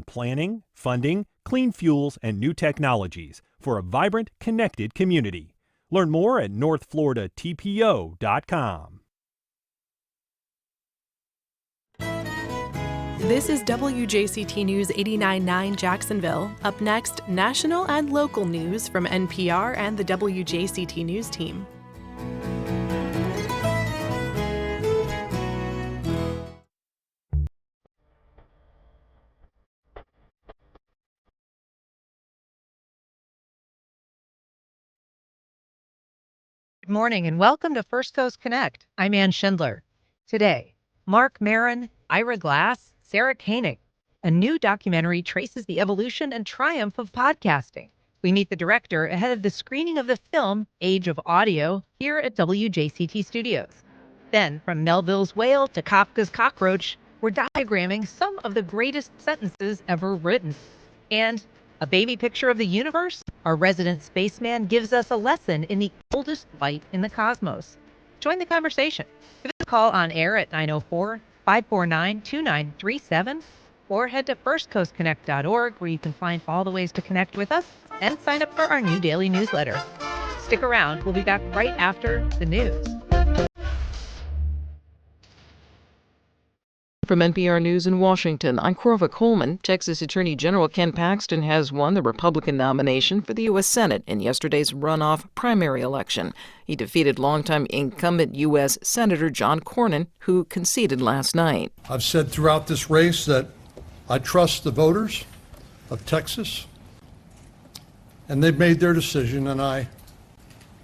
planning, funding, clean fuels, and new technologies for a vibrant, connected community. Learn more at northfloridatpo.com. This is WJCT News 89.9 Jacksonville. Up next, national and local news from NPR and the WJCT News team. Good morning and welcome to First Coast Connect. I'm Ann Schindler. Today, Mark Maron, Ira Glass, Sarah Koenig. A new documentary traces the evolution and triumph of podcasting. We meet the director ahead of the screening of the film Age of Audio here at WJCT Studios. Then, from Melville's Whale to Kafka's Cockroach, we're diagramming some of the greatest sentences ever written. And a baby picture of the universe? Our resident spaceman gives us a lesson in the oldest light in the cosmos. Join the conversation. Give us a call on air at 904-549-2937 or head to firstcoastconnect.org where you can find all the ways to connect with us and sign up for our new daily newsletter. Stick around. We'll be back right after the news. From NPR News in Washington, I'm Corva Coleman. Texas Attorney General Ken Paxton has won the Republican nomination for the U.S. Senate in yesterday's runoff primary election. He defeated longtime incumbent U.S. Senator John Cornyn, who conceded last night. I've said throughout this race that I trust the voters of Texas, and they've made their decision, and I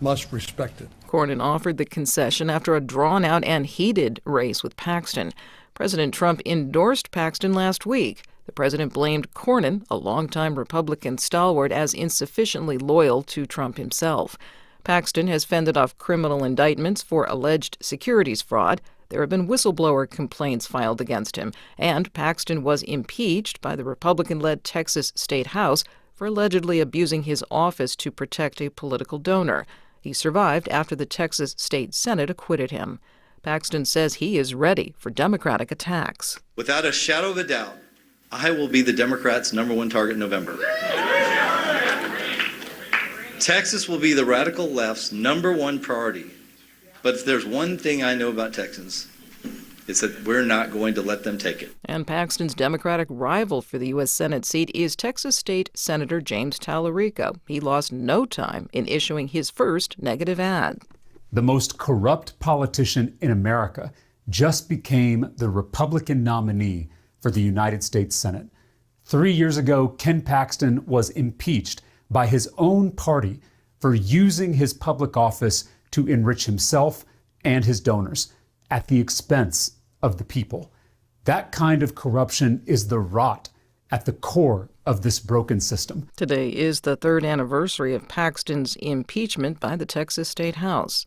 must respect it. Cornyn offered the concession after a drawn-out and heated race with Paxton. President Trump endorsed Paxton last week. The president blamed Cornyn, a longtime Republican stalwart, as insufficiently loyal to Trump himself. Paxton has fended off criminal indictments for alleged securities fraud. There have been whistleblower complaints filed against him, and Paxton was impeached by the Republican-led Texas State House for allegedly abusing his office to protect a political donor. He survived after the Texas State Senate acquitted him. Paxton says he is ready for Democratic attacks. Without a shadow of a doubt, I will be the Democrats' #1 target in November. Texas will be the radical left's #1 priority. But if there's one thing I know about Texans, it's that we're not going to let them take it. And Paxton's Democratic rival for the U.S. Senate seat is Texas State Senator James Tallarico. He lost no time in issuing his first negative ad. The most corrupt politician in America just became the Republican nominee for the United States Senate. 3 years ago, Ken Paxton was impeached by his own party for using his public office to enrich himself and his donors at the expense of the people. That kind of corruption is the rot at the core of this broken system. Today is the third anniversary of Paxton's impeachment by the Texas State House.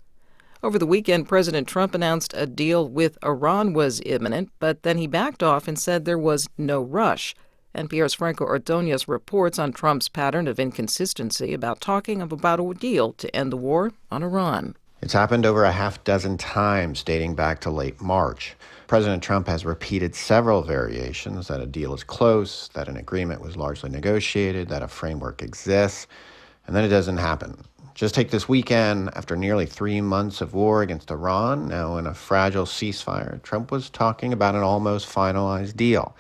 Over the weekend, President Trump announced a deal with Iran was imminent, but then he backed off and said there was no rush. NPR's Franco Ordonez reports on Trump's pattern of inconsistency about talking about a deal to end the war on Iran. It's happened over a half dozen times dating back to late March. President Trump has repeated several variations that a deal is close, that an agreement was largely negotiated, that a framework exists, and then it doesn't happen. Just take this weekend. After nearly 3 months of war against Iran, now in a fragile ceasefire, Trump was talking about an almost finalized deal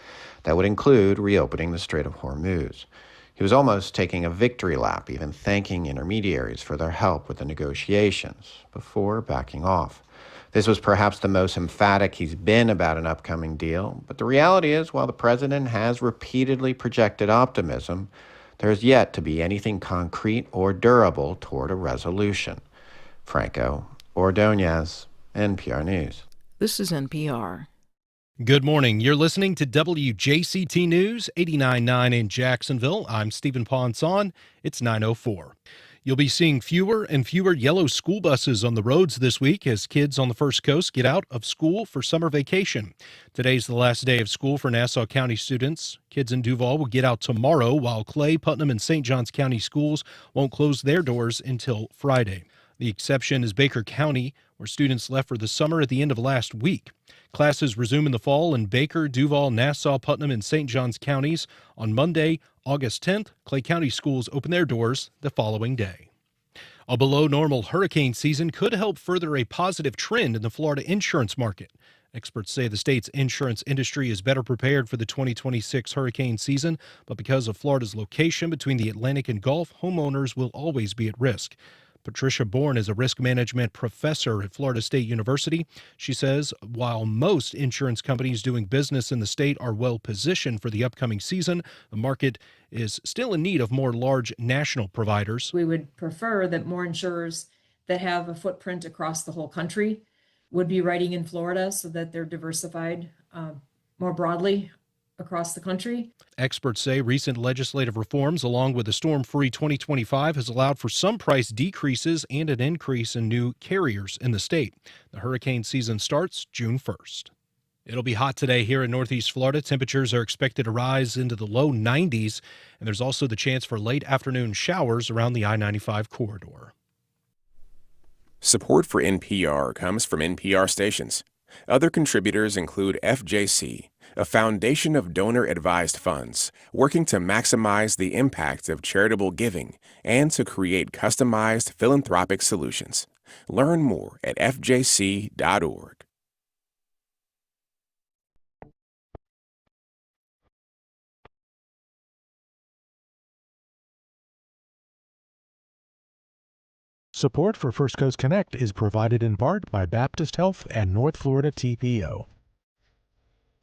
that would include reopening the Strait of Hormuz. He was almost taking a victory lap, even thanking intermediaries for their help with the negotiations, before backing off. This was perhaps the most emphatic he's been about an upcoming deal, but the reality is, while the president has repeatedly projected optimism, there is yet to be anything concrete or durable toward a resolution. Franco Ordonez, NPR News. This is NPR. Good morning. You're listening to WJCT News 89.9 in Jacksonville. I'm Stephen Ponson. It's 9:04. You'll be seeing fewer and fewer yellow school buses on the roads this week as kids on the First Coast get out of school for summer vacation. Today's the last day of school for Nassau County students. Kids in Duval will get out tomorrow, while Clay, Putnam, and St. Johns County schools won't close their doors until Friday. The exception is Baker County, where students left for the summer at the end of last week. Classes resume in the fall in Baker, Duval, Nassau, Putnam, and St. Johns counties. On Monday, August 10th, Clay County schools open their doors the following day. A below-normal hurricane season could help further a positive trend in the Florida insurance market. Experts say the state's insurance industry is better prepared for the 2026 hurricane season, but because of Florida's location between the Atlantic and Gulf, homeowners will always be at risk. Patricia Bourne is a risk management professor at Florida State University. She says while most insurance companies doing business in the state are well positioned for the upcoming season, the market is still in need of more large national providers. We would prefer that more insurers that have a footprint across the whole country would be writing in Florida so that they're diversified more broadly across the country. Experts say recent legislative reforms, along with the storm-free 2025, has allowed for some price decreases and an increase in new carriers in the state. The hurricane season starts June 1st. It'll be hot today here in Northeast Florida. Temperatures are expected to rise into the low 90s, and there's also the chance for late afternoon showers around the I-95 corridor. Support for NPR comes from NPR stations. Other contributors include FJC, a foundation of donor-advised funds working to maximize the impact of charitable giving and to create customized philanthropic solutions. Learn more at fjc.org. Support for First Coast Connect is provided in part by Baptist Health and North Florida TPO.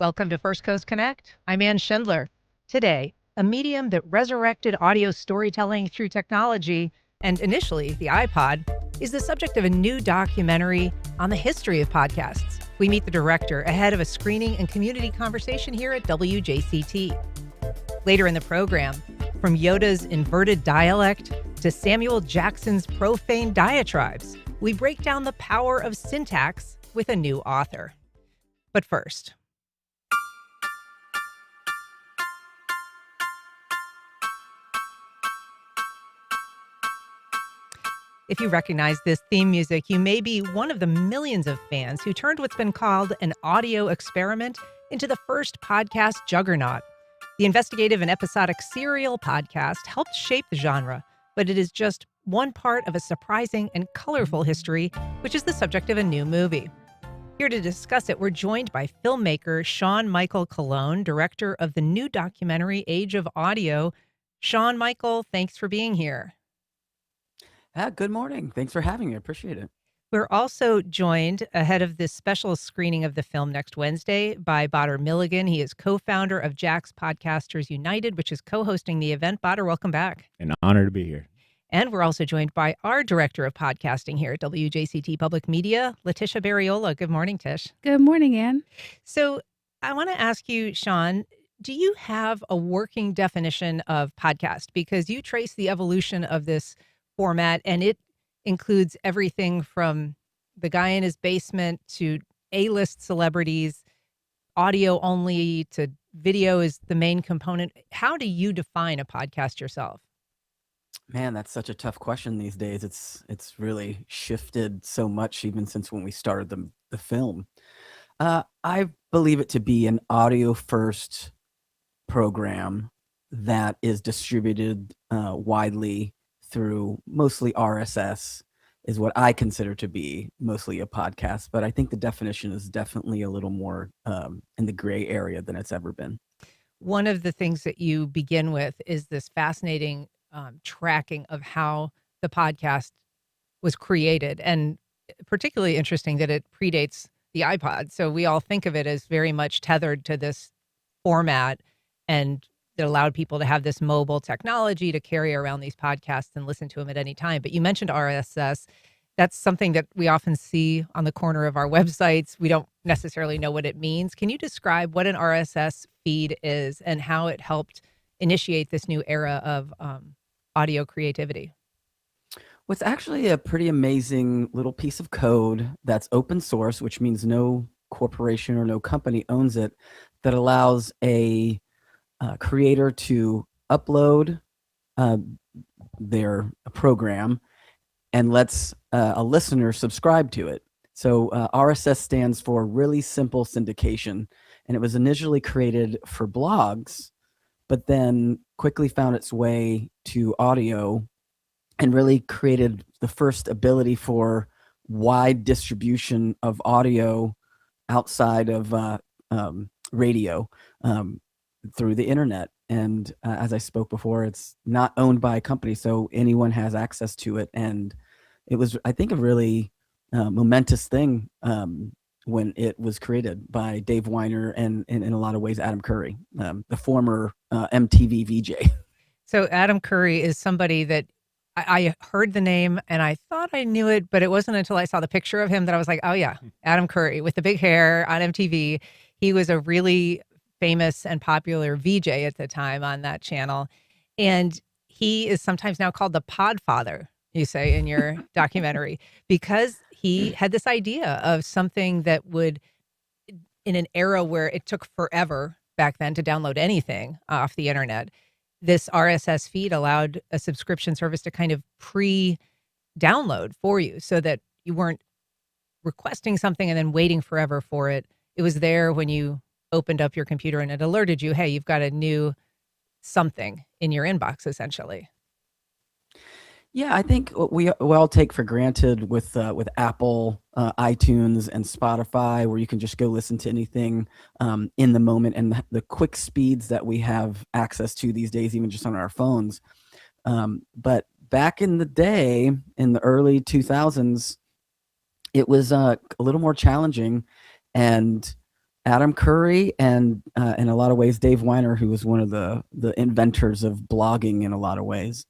Welcome to First Coast Connect. I'm Ann Schindler. Today, a medium that resurrected audio storytelling through technology, and initially the iPod, is the subject of a new documentary on the history of podcasts. We meet the director ahead of a screening and community conversation here at WJCT. Later in the program, from Yoda's inverted dialect to Samuel Jackson's profane diatribes, we break down the power of syntax with a new author. But first, if you recognize this theme music, you may be one of the millions of fans who turned what's been called an audio experiment into the first podcast juggernaut. The investigative and episodic serial podcast helped shape the genre, but it is just one part of a surprising and colorful history, which is the subject of a new movie. Here to discuss it, we're joined by filmmaker Shaun Michael Colón, director of the new documentary Age of Audio. Shaun Michael, thanks for being here. Good morning. Thanks for having me. I appreciate it. We're also joined ahead of this special screening of the film next Wednesday by Badr Milligan. He is co-founder of Jack's Podcasters United, which is co-hosting the event. Badr, welcome back. An honor to be here. And we're also joined by our director of podcasting here at WJCT Public Media, Letitia Barriola. Good morning, Tish. Good morning, Ann. So I want to ask you, Shaun, do you have a working definition of podcast? Because you trace the evolution of this format, and it includes everything from the guy in his basement to A-list celebrities, audio only to video is the main component. How do you define a podcast yourself? Man, that's such a tough question these days. It's really shifted so much even since when we started the film. I believe it to be an audio first program that is distributed widely through mostly RSS is what I consider to be mostly a podcast. But I think the definition is definitely a little more in the gray area than it's ever been. One of the things that you begin with is this fascinating tracking of how the podcast was created, and particularly interesting that it predates the iPod. So we all think of it as very much tethered to this format, and that allowed people to have this mobile technology to carry around these podcasts and listen to them at any time. But you mentioned RSS. That's something that we often see on the corner of our websites. We don't necessarily know what it means. Can you describe what an RSS feed is and how it helped initiate this new era of audio creativity? Well, it's actually a pretty amazing little piece of code that's open source, which means no corporation or no company owns it, that allows a creator to upload their program and lets a listener subscribe to it. So RSS stands for Really Simple Syndication, and it was initially created for blogs, but then quickly found its way to audio and really created the first ability for wide distribution of audio outside of radio through the internet. And as I spoke before, it's not owned by a company, so anyone has access to it. And it was, I think, a really momentous thing when it was created by Dave Weiner and in a lot of ways Adam Curry, the former MTV VJ. So Adam Curry is somebody that I heard the name and I thought I knew it, but it wasn't until I saw the picture of him that I was like, oh yeah, Adam Curry with the big hair on MTV. He was a really famous and popular VJ at the time on that channel. And he is sometimes now called the Podfather, you say in your documentary, because he had this idea of something that would, in an era where it took forever back then to download anything off the internet, this RSS feed allowed a subscription service to kind of pre-download for you so that you weren't requesting something and then waiting forever for it. It was there when you opened up your computer and it alerted you, hey, you've got a new something in your inbox, essentially. Yeah, I think we all take for granted with Apple, iTunes, and Spotify, where you can just go listen to anything in the moment, and the quick speeds that we have access to these days, even just on our phones. But back in the day, in the early 2000s, it was a little more challenging, and Adam Curry and in a lot of ways Dave Weiner, who was one of the inventors of blogging in a lot of ways,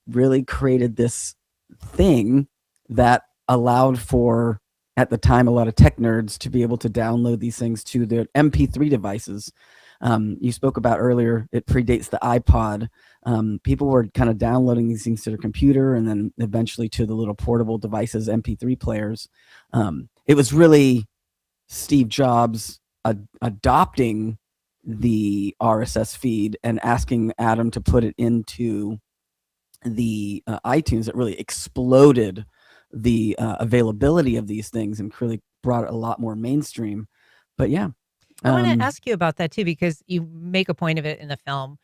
really created this thing that allowed for, at the time, a lot of tech nerds to be able to download these things to their MP3 devices. You spoke about earlier, it predates the iPod. People were kind of downloading these things to their computer and then eventually to the little portable devices, MP3 players. It was really Steve Jobs adopting the RSS feed and asking Adam to put it into the iTunes that really exploded the availability of these things and really brought it a lot more mainstream. But yeah. I want to ask you about that too, because you make a point of it in the film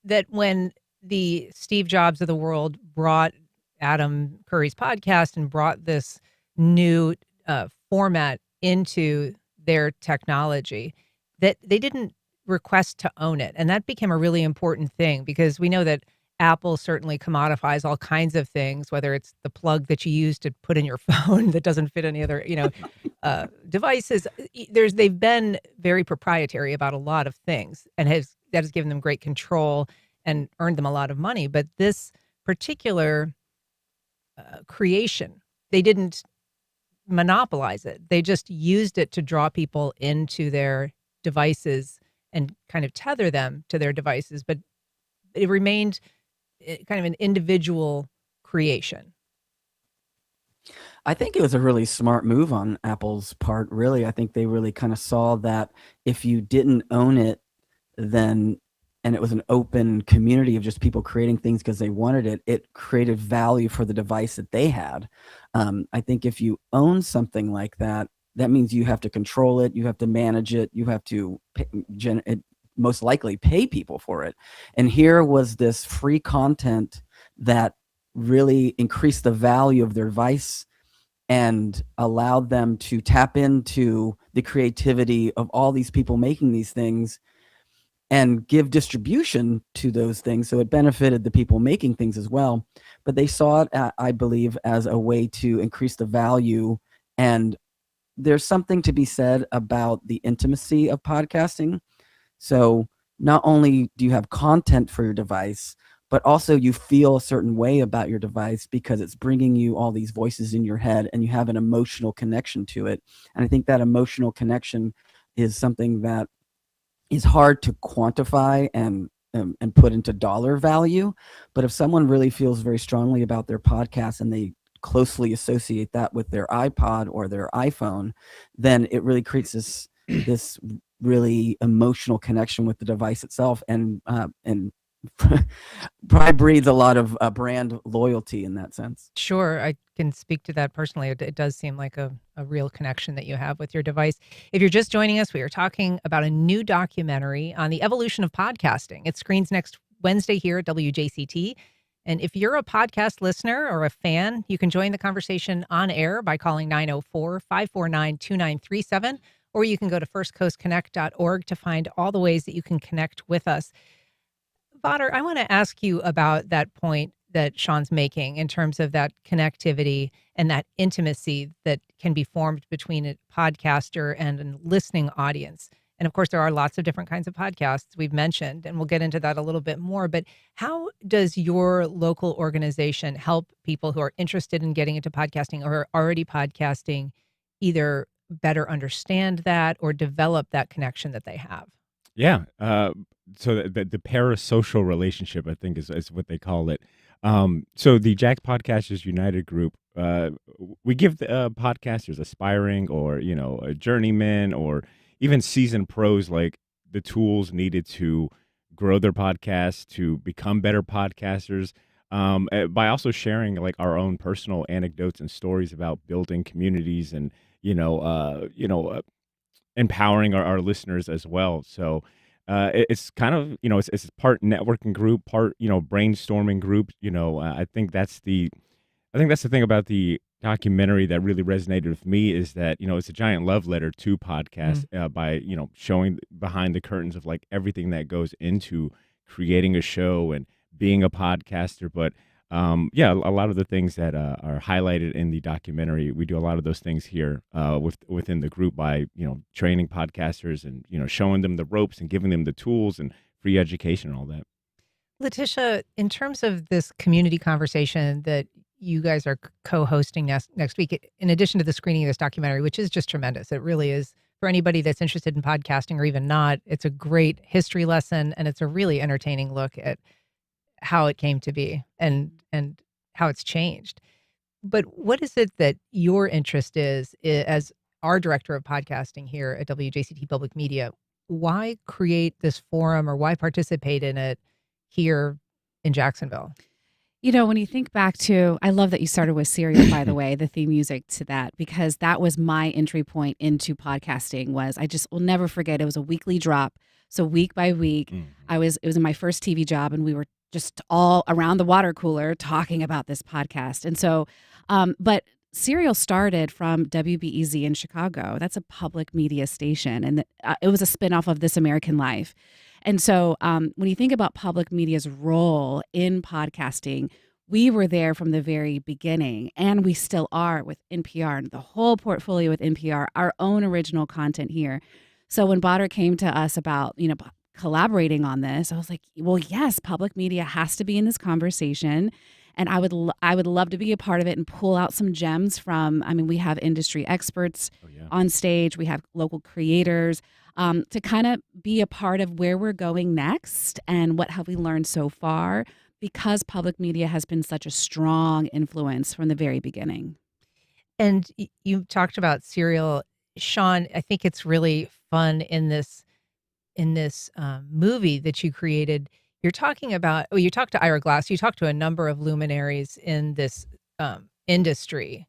that when the Steve Jobs of the world brought Adam Curry's podcast and brought this new format into their technology, that they didn't request to own it. And that became a really important thing, because we know that Apple certainly commodifies all kinds of things, whether it's the plug that you use to put in your phone that doesn't fit any other, devices. They've been very proprietary about a lot of things, and that has given them great control and earned them a lot of money. But this particular creation, they didn't monopolize it. They just used it to draw people into their devices and kind of tether them to their devices. But it remained kind of an individual creation. I think it was a really smart move on Apple's part, really. I think they really kind of saw that if you didn't own it, then, and it was an open community of just people creating things because they wanted it, it created value for the device that they had. I think if you own something like that, that means you have to control it, you have to manage it, you have to most likely pay people for it. And here was this free content that really increased the value of their device and allowed them to tap into the creativity of all these people making these things and give distribution to those things. So it benefited the people making things as well. But they saw it, I believe, as a way to increase the value. And there's something to be said about the intimacy of podcasting. So not only do you have content for your device, but also you feel a certain way about your device because it's bringing you all these voices in your head and you have an emotional connection to it. And I think that emotional connection is something that is hard to quantify and put into dollar value. But if someone really feels very strongly about their podcast and they closely associate that with their iPod or their iPhone, then it really creates this really emotional connection with the device itself, and probably breeds a lot of brand loyalty in that sense. Sure, I can speak to that personally. It does seem like a real connection that you have with your device. If you're just joining us, we are talking about a new documentary on the evolution of podcasting. It screens next Wednesday here at WJCT. And if you're a podcast listener or a fan, you can join the conversation on air by calling 904-549-2937, or you can go to firstcoastconnect.org to find all the ways that you can connect with us. Badr, I want to ask you about that point that Shaun's making in terms of that connectivity and that intimacy that can be formed between a podcaster and a listening audience. And of course, there are lots of different kinds of podcasts we've mentioned, and we'll get into that a little bit more. But how does your local organization help people who are interested in getting into podcasting or are already podcasting either better understand that or develop that connection that they have? Yeah. So the parasocial relationship, I think, is what they call it. So the Jax Podcasters United group, we give the podcasters aspiring or, a journeyman or even seasoned pros like the tools needed to grow their podcasts, to become better podcasters, by also sharing like our own personal anecdotes and stories about building communities and, empowering our listeners as well. So it's kind of, it's part networking group, part, brainstorming group. I think that's the thing about the documentary that really resonated with me is that, it's a giant love letter to podcasts by, showing behind the curtains of like everything that goes into creating a show and being a podcaster. But a lot of the things that are highlighted in the documentary, we do a lot of those things here within the group by, training podcasters and, showing them the ropes and giving them the tools and free education and all that. Letitia, in terms of this community conversation that you guys are co-hosting next week, in addition to the screening of this documentary, which is just tremendous, it really is, for anybody that's interested in podcasting or even not, it's a great history lesson and it's a really entertaining look at how it came to be and how it's changed. But what is it that your interest is as our director of podcasting here at WJCT Public Media? Why create this forum or why participate in it here in Jacksonville? When you think back to, I love that you started with Serial, by the way, the theme music to that, because that was my entry point into podcasting. I just will never forget. It was a weekly drop. So week by week, it was in my first TV job and we were just all around the water cooler talking about this podcast. And so, but Serial started from WBEZ in Chicago. That's a public media station. And it was a spinoff of This American Life. And so when you think about public media's role in podcasting, we were there from the very beginning, and we still are with NPR and the whole portfolio with NPR, our own original content here. So when Badr came to us about, collaborating on this, I was like, well, yes, public media has to be in this conversation. And I would love to be a part of it and pull out some gems from, we have industry experts on stage. We have local creators. To kind of be a part of where we're going next and what have we learned so far, because public media has been such a strong influence from the very beginning. And you talked about Serial. Shaun, I think it's really fun in this movie that you created. You're talking about, you talked to Ira Glass, you talked to a number of luminaries in this industry,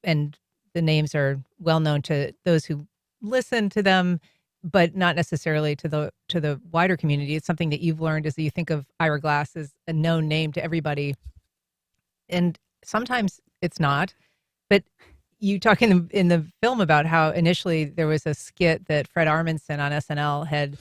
and the names are well known to those who listen to them, but not necessarily to the wider community. It's something that you've learned as you think of Ira Glass as a known name to everybody. And sometimes it's not. But you talk in the film about how initially there was a skit that Fred Armisen on SNL had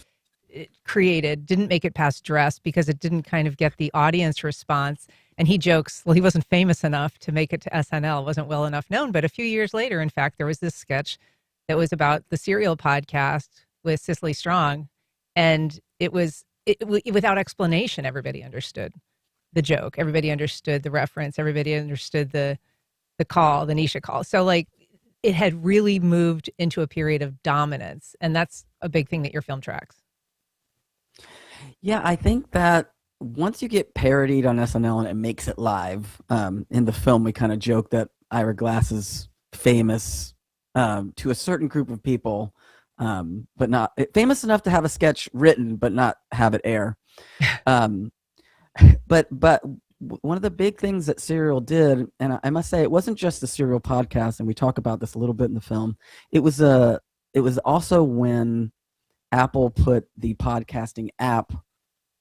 created, didn't make it past dress because it didn't kind of get the audience response. And he jokes, well, he wasn't famous enough to make it to SNL, wasn't well enough known. But a few years later, in fact, there was this sketch that was about the Serial podcast with Cicely Strong. And it was without explanation, everybody understood the joke. Everybody understood the reference. Everybody understood the call, the Nisha call. So like it had really moved into a period of dominance. And that's a big thing that your film tracks. Yeah, I think that once you get parodied on SNL and it makes it live, in the film, we kind of joke that Ira Glass is famous to a certain group of people, but not famous enough to have a sketch written, but not have it air. Um, but one of the big things that Serial did, and I must say, it wasn't just the Serial podcast, and we talk about this a little bit in the film. It was also when Apple put the podcasting app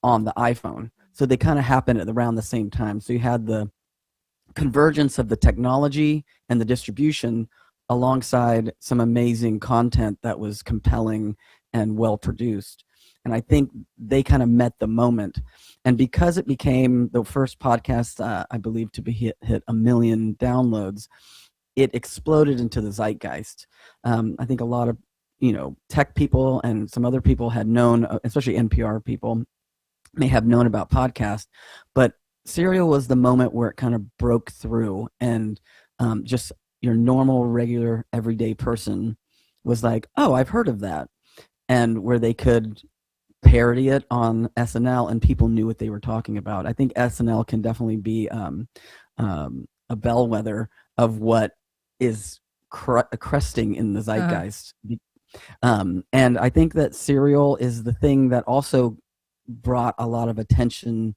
on the iPhone. So they kind of happened at around the same time. So you had the convergence of the technology and the distribution alongside some amazing content that was compelling and well produced. And I think they kind of met the moment. And because it became the first podcast, I believe, to be hit 1 million downloads, it exploded into the zeitgeist. I think a lot of tech people and some other people had known, especially NPR people, may have known about podcasts, but Serial was the moment where it kind of broke through, and just your normal, regular, everyday person was like, "Oh, I've heard of that," and where they could parody it on SNL, and people knew what they were talking about. I think SNL can definitely be a bellwether of what is cresting in the zeitgeist. And I think that Serial is the thing that also brought a lot of attention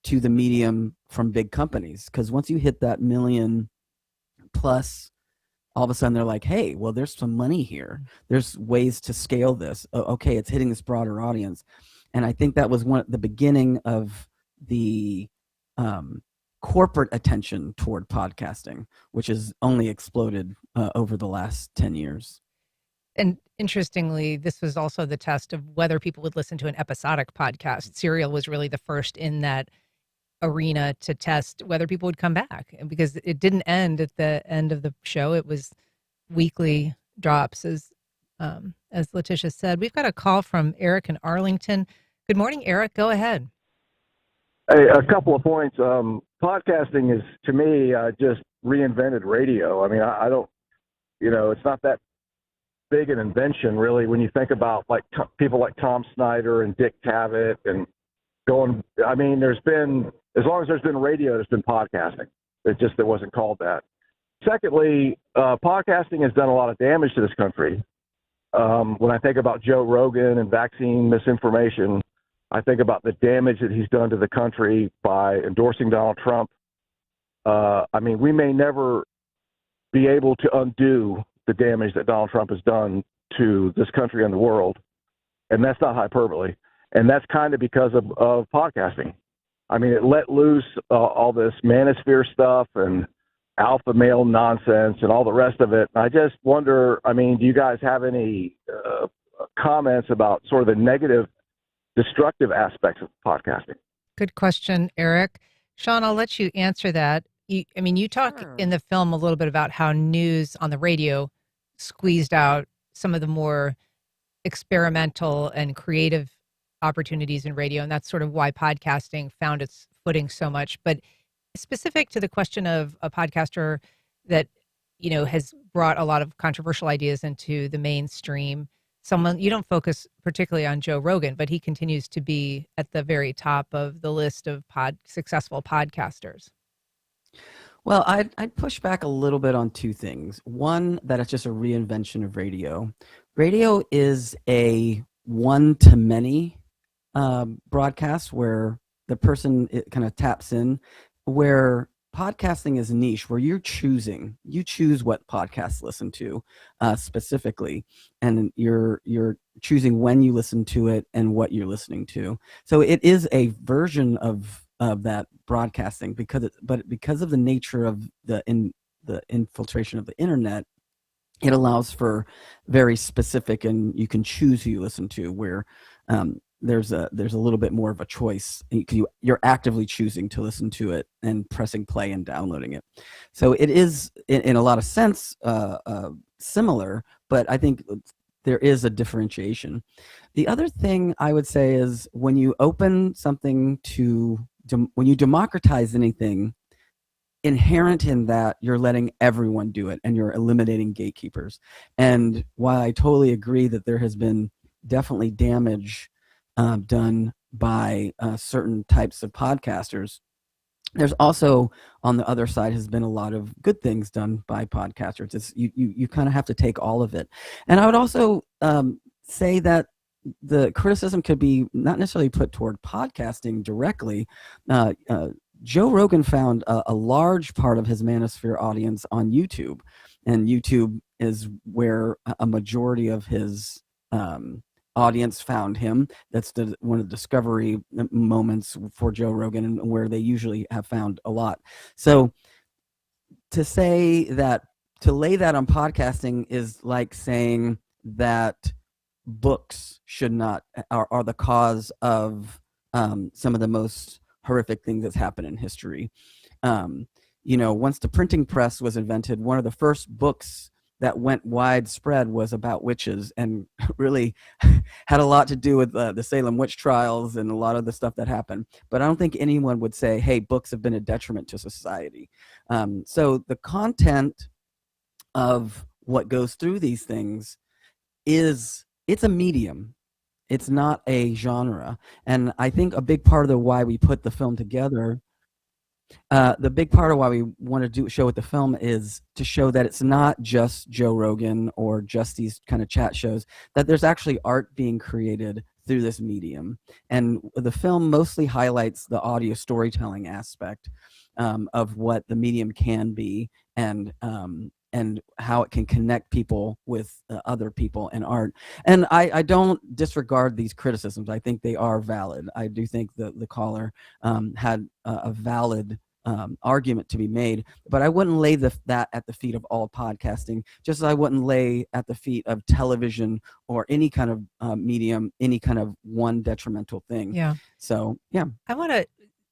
to the medium from big companies, because once you hit that 1 million plus, all of a sudden they're like, hey, well, there's some money here. There's ways to scale this. Okay, it's hitting this broader audience. And I think that was the beginning of the corporate attention toward podcasting, which has only exploded over the last 10 years. And interestingly, this was also the test of whether people would listen to an episodic podcast. Serial was really the first in that arena to test whether people would come back, and because it didn't end at the end of the show, it was weekly drops, as Letitia said. We've got a call from Eric in Arlington. Good morning, Eric. Go ahead. Hey, a couple of points. Podcasting is, to me, just reinvented radio. I mean, I don't, it's not that big an invention, really, when you think about people like Tom Snyder and Dick Cavett and going. I mean, there's been, as long as there's been radio, there's been podcasting. It wasn't called that. Secondly, podcasting has done a lot of damage to this country. When I think about Joe Rogan and vaccine misinformation, I think about the damage that he's done to the country by endorsing Donald Trump. I mean, we may never be able to undo the damage that Donald Trump has done to this country and the world. And that's not hyperbole. And that's kind of because of podcasting. I mean, it let loose all this manosphere stuff and alpha male nonsense and all the rest of it. I just wonder, I mean, do you guys have any comments about sort of the negative, destructive aspects of podcasting? Good question, Eric. Shaun, I'll let you answer that. You talk in the film a little bit about how news on the radio squeezed out some of the more experimental and creative opportunities in radio, and that's sort of why podcasting found its footing so much. But specific to the question of a podcaster that has brought a lot of controversial ideas into the mainstream, someone you don't focus particularly on Joe Rogan, but he continues to be at the very top of the list of successful podcasters. Well, I'd push back a little bit on two things. One, that it's just a reinvention of radio. Radio is a one-to-many broadcast where the person kind of taps in, where podcasting is niche, where you choose what podcasts listen to specifically, and you're choosing when you listen to it and what you're listening to. So it is a version of that broadcasting, because of the nature of the infiltration of the internet, it allows for very specific, and you can choose who you listen to, where there's a little bit more of a choice. You're actively choosing to listen to it and pressing play and downloading it. So it is, in a lot of sense, similar, but I think there is a differentiation. The other thing I would say is, when you open something when you democratize anything, inherent in that, you're letting everyone do it, and you're eliminating gatekeepers. And while I totally agree that there has been definitely damage done by certain types of podcasters, there's also, on the other side, has been a lot of good things done by podcasters. You kind of have to take all of it. And I would also say that the criticism could be not necessarily put toward podcasting directly. Joe Rogan found a large part of his Manosphere audience on YouTube, and YouTube is where a majority of his audience found him. That's one of the discovery moments for Joe Rogan, and where they usually have found a lot. So to say that, to lay that on podcasting is like saying that books should not are the cause of some of the most horrific things that's happened in history. Once the printing press was invented, one of the first books that went widespread was about witches, and really had a lot to do with the Salem witch trials and a lot of the stuff that happened. But I don't think anyone would say, hey, books have been a detriment to society. So the content of what goes through these things it's a medium. It's not a genre. And I think a big part of why we put the film together, the big part of why we want to do a show with the film is to show that it's not just Joe Rogan or just these kind of chat shows, that there's actually art being created through this medium. And the film mostly highlights the audio storytelling aspect of what the medium can be, and how it can connect people with other people and art. And I don't disregard these criticisms. I think they are valid. I do think the caller had a valid argument to be made, but I wouldn't lay that at the feet of all podcasting, just as I wouldn't lay at the feet of television or any kind of medium, any kind of one detrimental thing. Yeah. So, yeah. I want to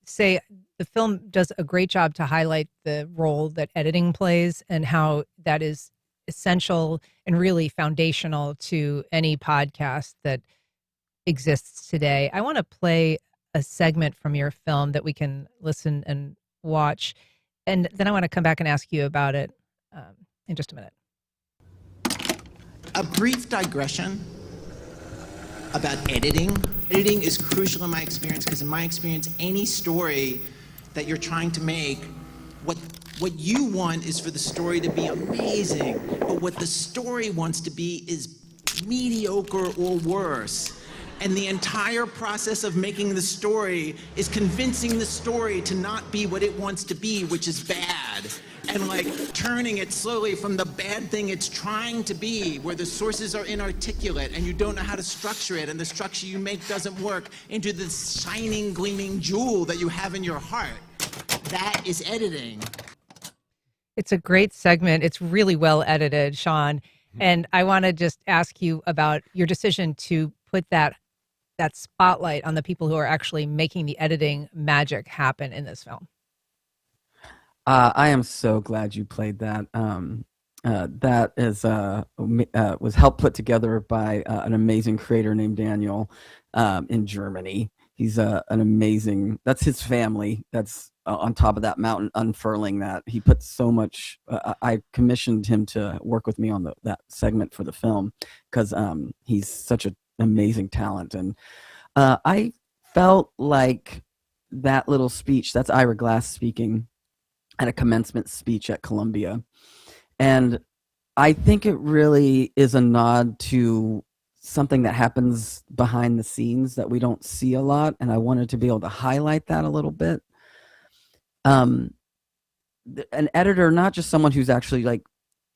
say the film does a great job to highlight the role that editing plays and how that is essential and really foundational to any podcast that exists today. I want to play a segment from your film that we can listen and watch, and then I want to come back and ask you about it in just a minute. A brief digression about editing. Editing is crucial in my experience, because in my experience, any story that you're trying to make, what you want is for the story to be amazing, but what the story wants to be is mediocre or worse. And the entire process of making the story is convincing the story to not be what it wants to be, which is bad. And turning it slowly from the bad thing it's trying to be, where the sources are inarticulate and you don't know how to structure it, and the structure you make doesn't work, into the shining, gleaming jewel that you have in your heart. That is editing. It's a great segment. It's really well edited, Shaun. And I want to just ask you about your decision to put that spotlight on the people who are actually making the editing magic happen in this film. I am so glad you played that. That is was helped put together by an amazing creator named Daniel in Germany. He's an amazing. That's his family. That's on top of that mountain, unfurling that. He put so much. I commissioned him to work with me on that segment for the film, because he's such an amazing talent, and I felt like that little speech. That's Ira Glass speaking at a commencement speech at Columbia. And I think it really is a nod to something that happens behind the scenes that we don't see a lot. And I wanted to be able to highlight that a little bit. An editor, not just someone who's actually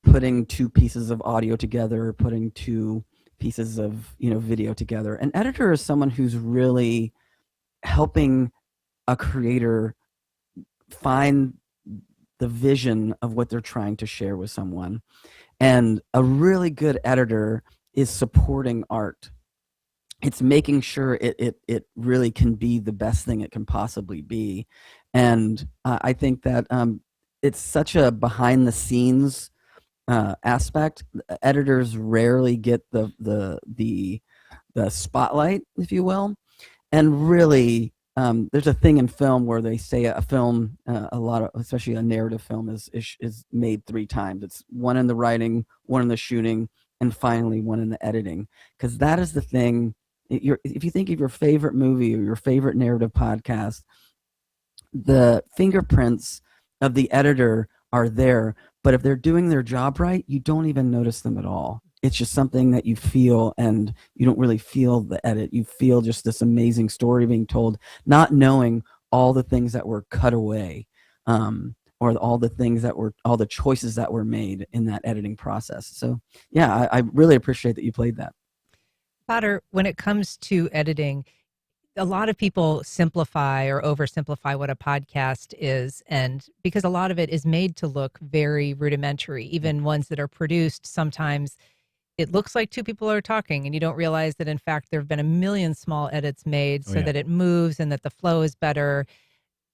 putting two pieces of audio together, putting two pieces of video together. An editor is someone who's really helping a creator find the vision of what they're trying to share with someone. And a really good editor is supporting art. It's making sure it really can be the best thing it can possibly be. And I think that it's such a behind the scenes aspect. Editors rarely get the spotlight, if you will. And really, there's a thing in film where they say a film, especially a narrative film, is made 3 times. It's one in the writing, one in the shooting, and finally one in the editing. Because that is the thing. If you think of your favorite movie or your favorite narrative podcast, the fingerprints of the editor are there. But if they're doing their job right, you don't even notice them at all. it's just something that you feel, and you don't really feel the edit. You feel just this amazing story being told, not knowing all the things that were cut away, or all the choices that were made in that editing process. So yeah, I really appreciate that you played that. Potter, when it comes to editing, a lot of people simplify or oversimplify what a podcast is, and because a lot of it is made to look very rudimentary, even ones that are produced, sometimes it looks like two people are talking and you don't realize that in fact there have been a million small edits made so that it moves and that the flow is better,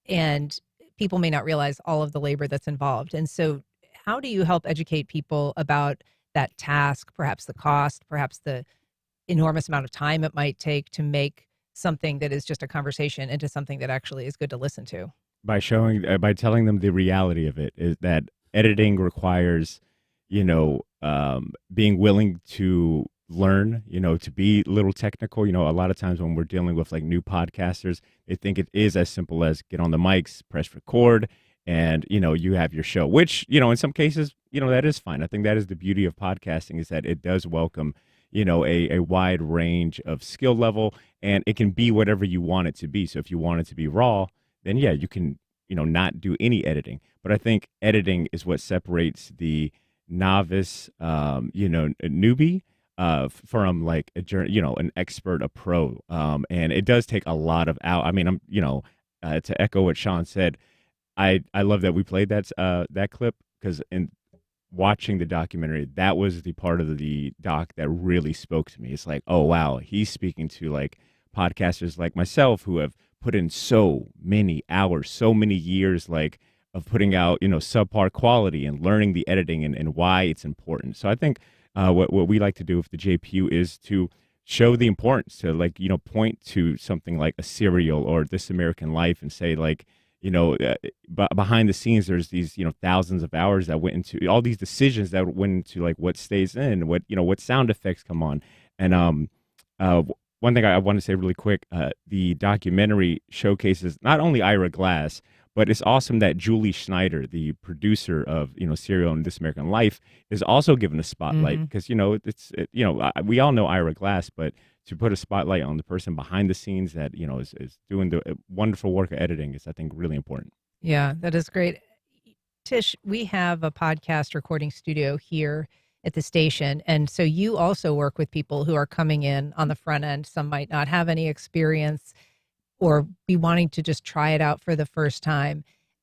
and people may not realize all of the labor that's involved. And so how do you help educate people about that task, perhaps the cost, perhaps the enormous amount of time it might take to make something that is just a conversation into something that actually is good to listen to? By telling them the reality of it is that editing requires, being willing to learn, to be a little technical. A lot of times when we're dealing with like new podcasters, they think it is as simple as get on the mics, press record, and, you have your show, which, in some cases, that is fine. I think that is the beauty of podcasting, is that it does welcome a wide range of skill level, and it can be whatever you want it to be. So if you want it to be raw, then yeah, you can, not do any editing. But I think editing is what separates the novice, newbie from like an expert, a pro. And it does take a lot of out. I mean, to echo what Shaun said, I love that we played that clip, because in watching the documentary, that was the part of the doc that really spoke to me. It's like, oh wow, he's speaking to like podcasters like myself who have put in so many hours, so many years, like of putting out, subpar quality and learning the editing and why it's important. So I think what we like to do with the JPU is to show the importance, to like, point to something like a Serial or This American Life and say like, behind the scenes, there's these, thousands of hours that went into all these decisions that went into like what stays in, what sound effects come on. And one thing I want to say really quick, the documentary showcases not only Ira Glass, but it's awesome that Julie Schneider, the producer of, Serial and This American Life, is also given a spotlight, because, we all know Ira Glass, but to put a spotlight on the person behind the scenes that, is doing the wonderful work of editing is, I think, really important. Yeah, that is great. Tish, we have a podcast recording studio here at the station. And so you also work with people who are coming in on the front end. Some might not have any experience or be wanting to just try it out for the first time.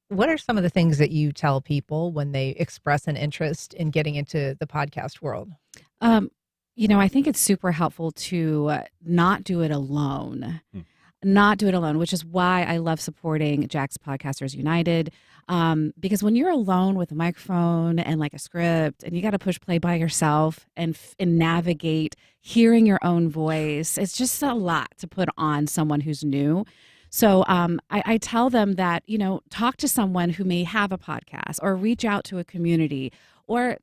What are some of the things that you tell people when they express an interest in getting into the podcast world? I think it's super helpful to not do it alone. Not do it alone, which is why I love supporting Jack's Podcasters United. Because when you're alone with a microphone and like a script, and you got to push play by yourself and navigate hearing your own voice, it's just a lot to put on someone who's new. So I tell them that, talk to someone who may have a podcast, or reach out to a community, or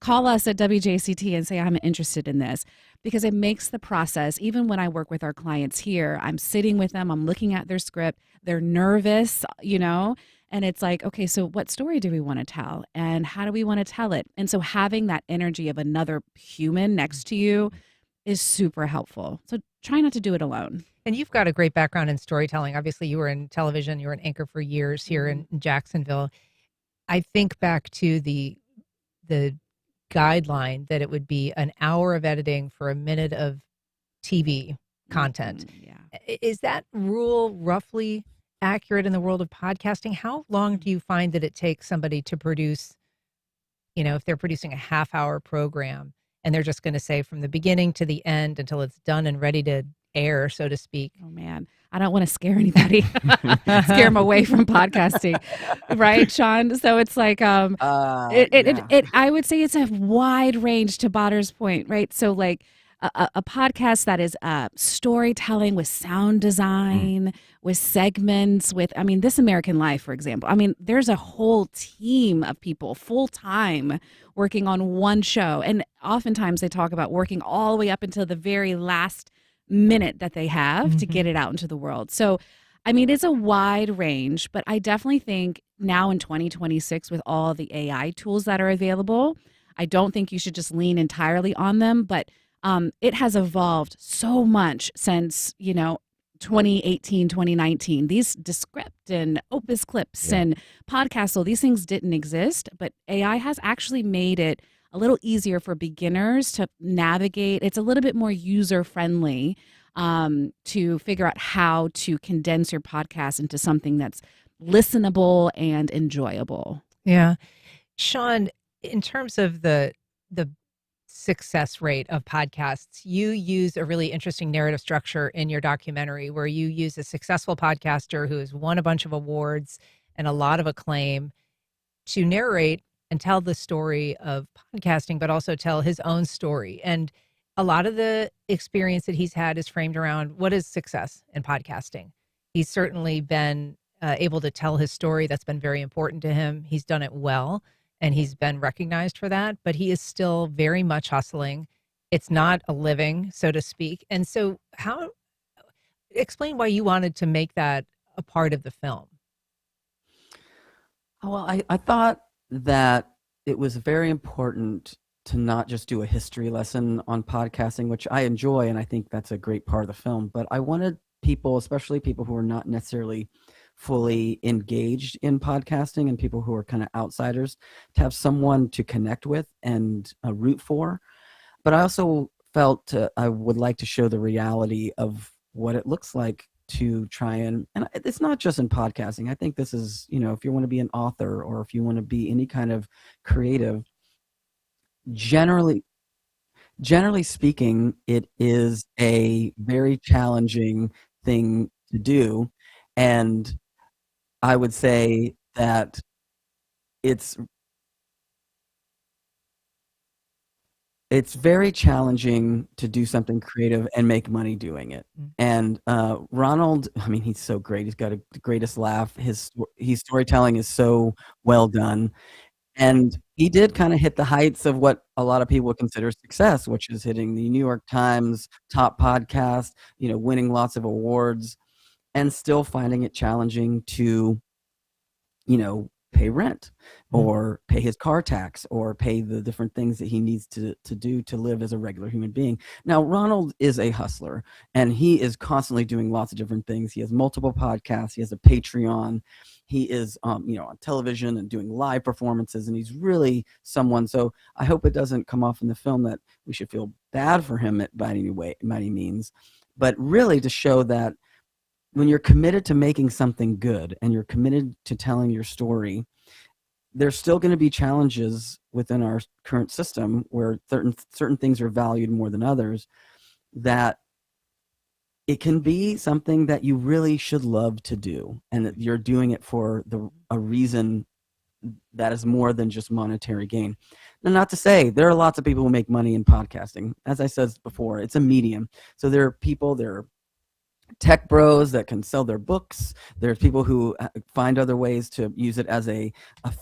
call us at WJCT and say, I'm interested in this, because it makes the process, even when I work with our clients here, I'm sitting with them, I'm looking at their script, they're nervous, and it's like, okay, so what story do we want to tell? And how do we want to tell it? And so having that energy of another human next to you is super helpful. So try not to do it alone. And you've got a great background in storytelling. Obviously, you were in television, you were an anchor for years here in Jacksonville. I think back to the guideline that it would be an hour of editing for a minute of TV content. Is that rule roughly accurate in the world of podcasting? How long do you find that it takes somebody to produce, if they're producing a half-hour program and they're just going to say from the beginning to the end until it's done and ready to air, so to speak? Oh man, I don't want to scare anybody, scare them away from podcasting, right, Shaun? So it's like, I would say it's a wide range, to Potter's point, right? So like a podcast that is storytelling with sound design, with segments, with, This American Life, for example. There's a whole team of people full time working on one show. And oftentimes they talk about working all the way up until the very last minute that they have to get it out into the world. So, it's a wide range, but I definitely think now in 2026, with all the AI tools that are available, I don't think you should just lean entirely on them, but it has evolved so much since, 2018, 2019. These Descript and Opus Clips and Podcastle, these things didn't exist, but AI has actually made it a little easier for beginners to navigate. It's a little bit more user-friendly to figure out how to condense your podcast into something that's listenable and enjoyable. Yeah. Shaun, in terms of the success rate of podcasts, you use a really interesting narrative structure in your documentary where you use a successful podcaster who has won a bunch of awards and a lot of acclaim to narrate and tell the story of podcasting, but also tell his own story. And a lot of the experience that he's had is framed around what is success in podcasting. He's certainly been able to tell his story. That's been very important to him. He's done it well, and he's been recognized for that, but he is still very much hustling. It's not a living, so to speak. And so explain why you wanted to make that a part of the film. Well, I thought that it was very important to not just do a history lesson on podcasting, which I enjoy, and I think that's a great part of the film, but I wanted people, especially people who are not necessarily fully engaged in podcasting and people who are kind of outsiders, to have someone to connect with and root for. But I also felt I would like to show the reality of what it looks like to try and it's not just in podcasting. I think this is, if you want to be an author or if you want to be any kind of creative, generally speaking, it is a very challenging thing to do. And I would say that it's very challenging to do something creative and make money doing it. And Ronald, he's so great. He's got the greatest laugh. His storytelling is so well done. And he did kind of hit the heights of what a lot of people would consider success, which is hitting the New York Times top podcast, winning lots of awards, and still finding it challenging to, pay rent or pay his car tax or pay the different things that he needs to do to live as a regular human being. Now, Ronald is a hustler, and he is constantly doing lots of different things. He has multiple podcasts. He has a Patreon. He is, on television and doing live performances, and he's really someone. So I hope it doesn't come off in the film that we should feel bad for him by any means, but really to show that when you're committed to making something good and you're committed to telling your story, there's still going to be challenges within our current system where certain things are valued more than others, that it can be something that you really should love to do, and that you're doing it for a reason that is more than just monetary gain. Now, not to say there are lots of people who make money in podcasting. As I said before, it's a medium. So there are tech bros that can sell their books. There's people who find other ways to use it as a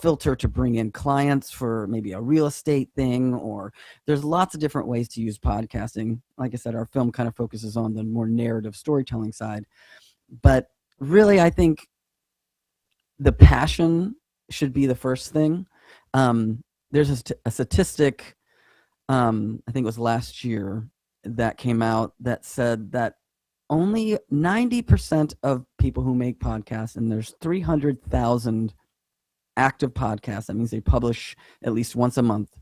filter to bring in clients for maybe a real estate thing, or there's lots of different ways to use podcasting. Like I said, our film kind of focuses on the more narrative storytelling side. But really, I think the passion should be the first thing. There's a statistic, I think it was last year, that came out that said that only 90% of people who make podcasts, and there's 300,000 active podcasts, that means they publish at least once a month,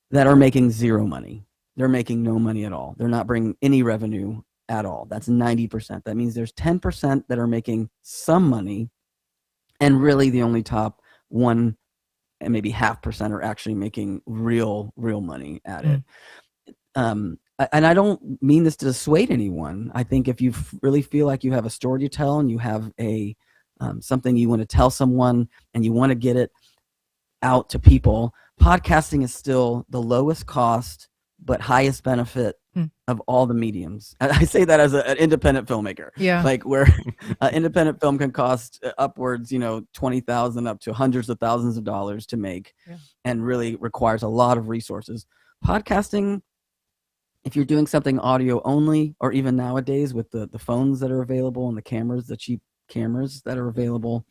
that are making zero money. They're making no money at all. They're not bringing any revenue at all. That's 90%. That means there's 10% that are making some money, and really the only top 1% and maybe 0.5% are actually making real money at it. And I don't mean this to dissuade anyone. I think if you really feel like you have a story to tell and you have a something you want to tell someone and you want to get it out to people, podcasting is still the lowest cost but highest benefit of all the mediums. I say that as an independent filmmaker. Yeah. Like where independent film can cost upwards, $20,000 up to hundreds of thousands of dollars to make, and really requires a lot of resources. Podcasting, if you're doing something audio only, or even nowadays with the phones that are available and the cameras, the cheap cameras that are available,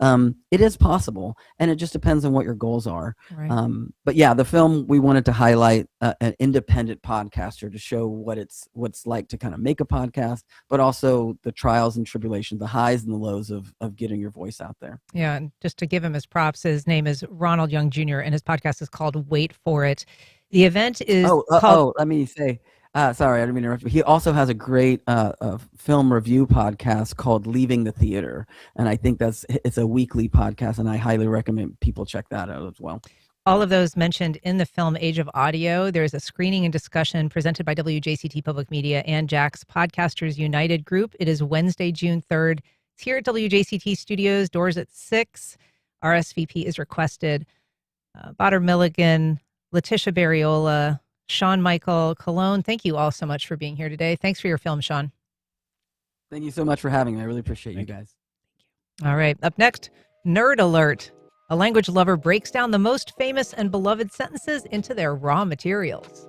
It is possible, and it just depends on what your goals are. Right. But yeah, the film, we wanted to highlight an independent podcaster to show what's like to kind of make a podcast, but also the trials and tribulations, the highs and the lows of getting your voice out there. Yeah, and just to give him his props, his name is Ronald Young Jr., and his podcast is called Wait For It. The event is called... let me say, sorry, I didn't mean to interrupt you. He also has a great film review podcast called Leaving the Theater, and I think it's a weekly podcast, and I highly recommend people check that out as well. All of those mentioned in the film Age of Audio. There's a screening and discussion presented by WJCT Public Media and Jack's Podcasters United group. It is Wednesday, June 3rd. It's here at WJCT Studios, doors at 6. RSVP is requested. Bader Milligan, Letitia Barriola, Shaun Michael Colón, thank you all so much for being here today. Thanks for your film, Shaun. Thank you so much for having me. I really appreciate you guys. All right, up next, Nerd Alert. A language lover breaks down the most famous and beloved sentences into their raw materials.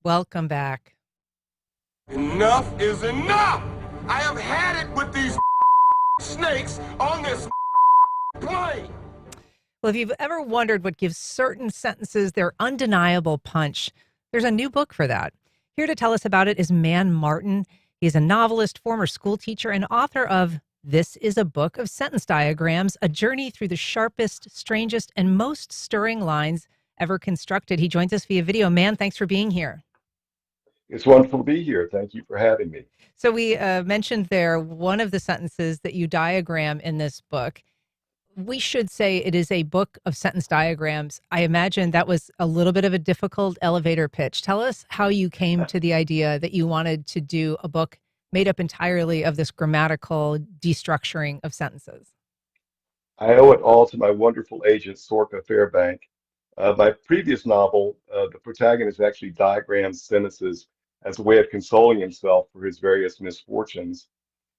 Welcome back. Enough is enough! I have had it with these snakes on this plane! Well, if you've ever wondered what gives certain sentences their undeniable punch, there's a new book for that. Here to tell us about it is Man Martin. He's a novelist, former school teacher, and author of This is a Book of Sentence Diagrams, a journey through the sharpest, strangest, and most stirring lines ever constructed. He joins us via video. Man, thanks for being here. It's wonderful to be here. Thank you for having me. So we mentioned there one of the sentences that you diagram in this book. We should say it is a book of sentence diagrams. I imagine that was a little bit of a difficult elevator pitch. Tell us how you came to the idea that you wanted to do a book made up entirely of this grammatical destructuring of sentences. I owe it all to my wonderful agent, Sorka Fairbank. My previous novel, the protagonist actually diagrams sentences as a way of consoling himself for his various misfortunes.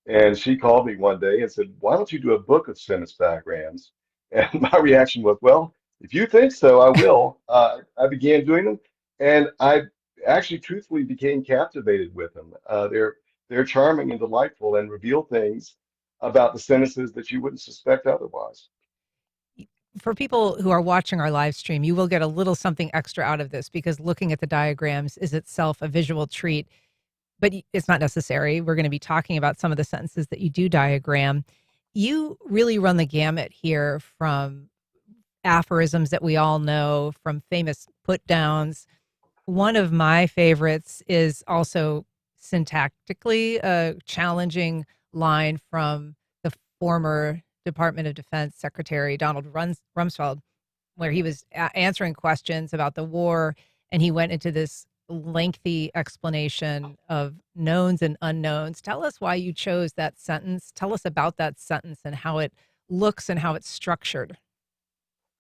And she called me one day and said, "Why don't you do a book of sentence diagrams?" And my reaction was, "Well, if you think so, I will." I began doing them, and I actually truthfully became captivated with them. They're charming and delightful and reveal things about the sentences that you wouldn't suspect otherwise. For people who are watching our live stream, you will get a little something extra out of this because looking at the diagrams is itself a visual treat, but it's not necessary. We're going to be talking about some of the sentences that you do diagram. You really run the gamut here from aphorisms that we all know, from famous put downs. One of my favorites is also syntactically a challenging line from the former Department of Defense Secretary Donald Rumsfeld, where he was answering questions about the war, and he went into this lengthy explanation of knowns and unknowns. Tell us why you chose that sentence. Tell us about that sentence and how it looks and how it's structured.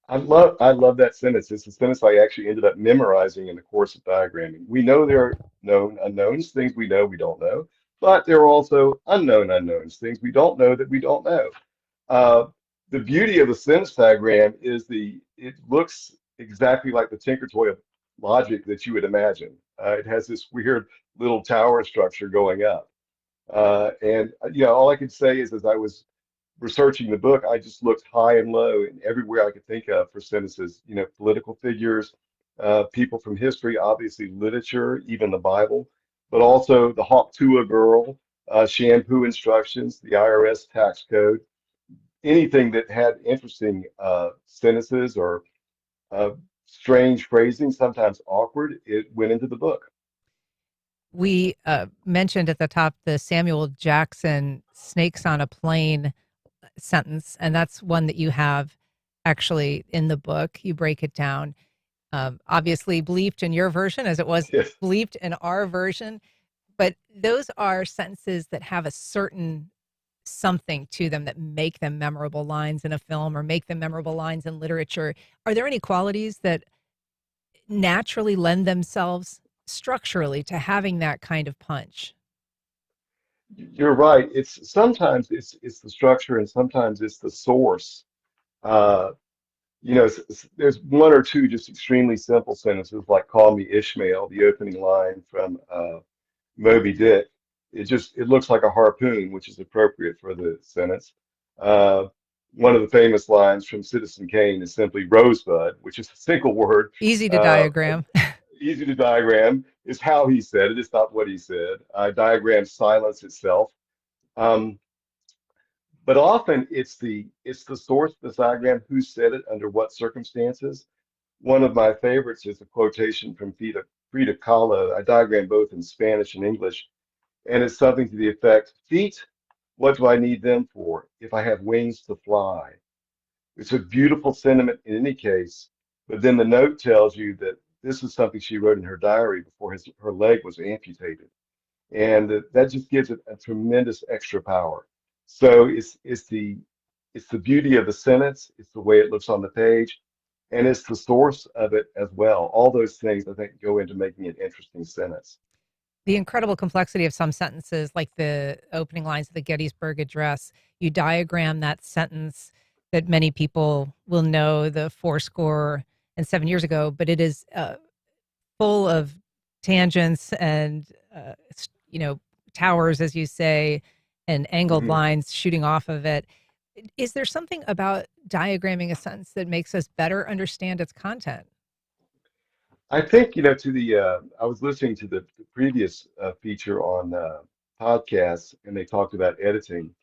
I love that sentence. It's a sentence I actually ended up memorizing in the course of diagramming. We know there are known unknowns, things we know we don't know, but there are also unknown unknowns, things we don't know that we don't know. The beauty of the sentence diagram is it looks exactly like the Tinker Toy of logic that you would imagine. It has this weird little tower structure going up. And all I could say is as I was researching the book, I just looked high and low and everywhere I could think of for sentences, political figures, people from history, obviously literature, even the Bible, but also the Hawk Tuah girl, shampoo instructions, the IRS tax code. Anything that had interesting sentences or strange phrasing, sometimes awkward, it went into the book. We mentioned at the top the Samuel Jackson snakes on a plane sentence, and that's one that you have actually in the book. You break it down, obviously bleeped in your version as it was Yes. bleeped in our version, but those are sentences that have a certain something to them that make them memorable lines in a film or make them memorable lines in literature. Are there any qualities that naturally lend themselves structurally to having that kind of punch? You're right. It's sometimes it's the structure and sometimes it's the source. Uh, there's one or two just extremely simple sentences like "Call me Ishmael," the opening line from Moby Dick. It looks like a harpoon, which is appropriate for the sentence. Uh, One of the famous lines from Citizen Kane is simply "Rosebud," which is a single word. Easy to diagram. Easy to diagram is how he said it. It's not what he said. Diagram silence itself. Um, but often it's the source of the diagram, who said it, under what circumstances. One of my favorites is a quotation from Frida Kahlo. I diagram both in Spanish and English, and it's something to the effect, "Feet, what do I need them for if I have wings to fly?" It's a beautiful sentiment in any case, but then the note tells you that this is something she wrote in her diary before her leg was amputated. And that just gives it a tremendous extra power. So it's the beauty of the sentence, it's the way it looks on the page, and it's the source of it as well. All those things, I think, go into making an interesting sentence. The incredible complexity of some sentences, like the opening lines of the Gettysburg Address, you diagram that sentence that many people will know, the 407 years ago, but it is full of tangents and, towers, as you say, and angled lines shooting off of it. Is there something about diagramming a sentence that makes us better understand its content? I think, I was listening to the previous feature on podcasts, and they talked about editing,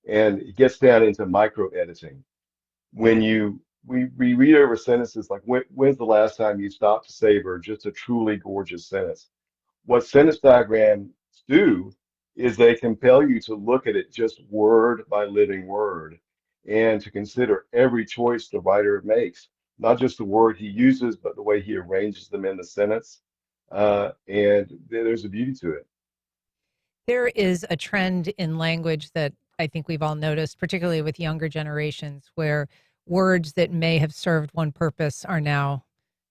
and it gets down into micro editing. When we read over sentences like, when's the last time you stopped to savor just a truly gorgeous sentence? What sentence diagrams do is they compel you to look at it just word by living word and to consider every choice the writer makes, not just the word he uses, but the way he arranges them in the sentence. And there's a beauty to it. There is a trend in language that I think we've all noticed, particularly with younger generations, where words that may have served one purpose are now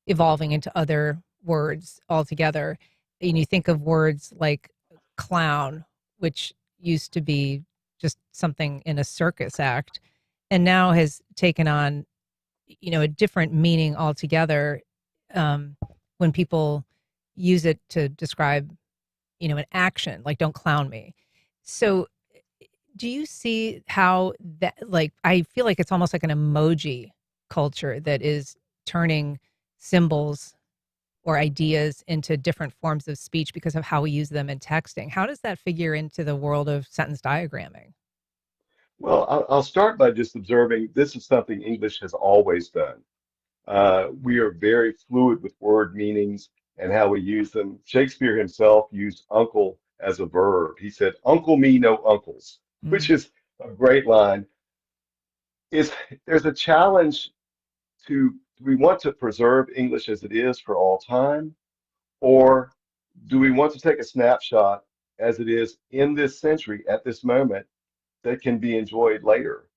evolving into other words altogether. And you think of words like clown, which used to be just something in a circus act, and now has taken on, a different meaning altogether when people use it to describe, an action, like "don't clown me." So do you see how that, like, I feel like it's almost like an emoji culture that is turning symbols or ideas into different forms of speech because of how we use them in texting. How does that figure into the world of sentence diagramming? Well, I'll start by just observing this is something English has always done. We are very fluid with word meanings and how we use them. Shakespeare himself used uncle as a verb. He said, "Uncle me no uncles," which is a great line. There's a challenge do we want to preserve English as it is for all time, or do we want to take a snapshot as it is in this century at this moment that can be enjoyed later?